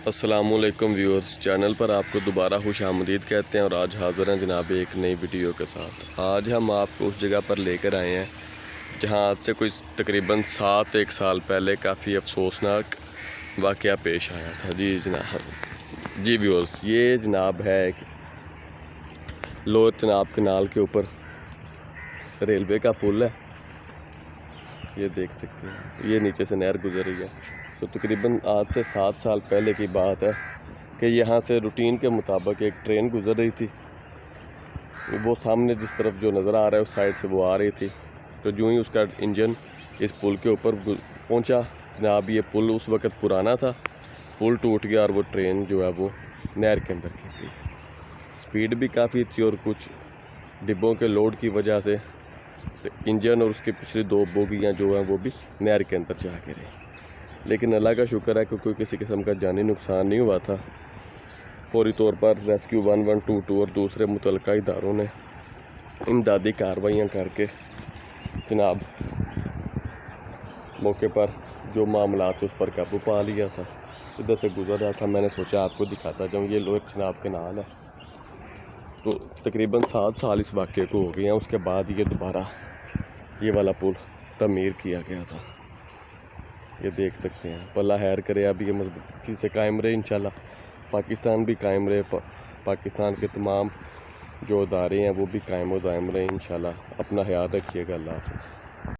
السلام علیکم viewers, channel پر آپ کو دوبارہ خوش آمدید کہتے ہیں اور آج حاضر ہیں جناب ایک نئی ویڈیو کے ساتھ۔ آج ہم آپ کو اس جگہ پر لے کر آئے ہیں جہاں آج سے کوئی تقریباً 7 سال پہلے کافی افسوسناک واقعہ پیش آیا تھا۔ جی ویورز، یہ جناب ہے ایک لوور چناب کنال کے اوپر ریلوے کا پل ہے، یہ دیکھ سکتے ہیں، یہ نیچے سے نہر گزر رہی ہے۔ تو تقریباً آج سے 7 سال پہلے کی بات ہے کہ یہاں سے روٹین کے مطابق ایک ٹرین گزر رہی تھی، وہ سامنے جس طرف جو نظر آ رہا ہے اس سائڈ سے وہ آ رہی تھی۔ تو جو ہی اس کا انجن اس پل کے اوپر پہنچا جناب، یہ پل اس وقت پرانا تھا، پل ٹوٹ گیا اور وہ ٹرین جو ہے وہ نہر کے اندر گر گئی۔ سپیڈ بھی کافی تھی اور کچھ ڈبوں کے لوڈ کی وجہ سے انجن اور اس کی پچھلی 2 بوگیاں جو ہیں وہ بھی نہر کے اندر جا کے رہی، لیکن اللہ کا شکر ہے کہ کوئی کسی قسم کا جانی نقصان نہیں ہوا تھا۔ فوری طور پر ریسکیو 1122 اور دوسرے متعلقہ اداروں نے امدادی کارروائیاں کر کے جناب موقع پر جو معاملات اس پر قابو پا لیا تھا۔ ادھر سے گزر رہا تھا، میں نے سوچا آپ کو دکھاتا جاؤں۔ یہ لوور چناب کنال ہے، تو تقریباً 7 سال اس واقعے کو ہو گئے ہیں۔ اس کے بعد یہ دوبارہ یہ والا پل تعمیر کیا گیا تھا، یہ دیکھ سکتے ہیں۔ اللہ خیر کرے، اب یہ مضبوطی سے قائم رہے انشاءاللہ، پاکستان بھی قائم رہے، پاکستان کے تمام جو ادارے ہیں وہ بھی قائم و دائم رہیں انشاءاللہ۔ اپنا خیال رکھیے گا، اللہ حافظ۔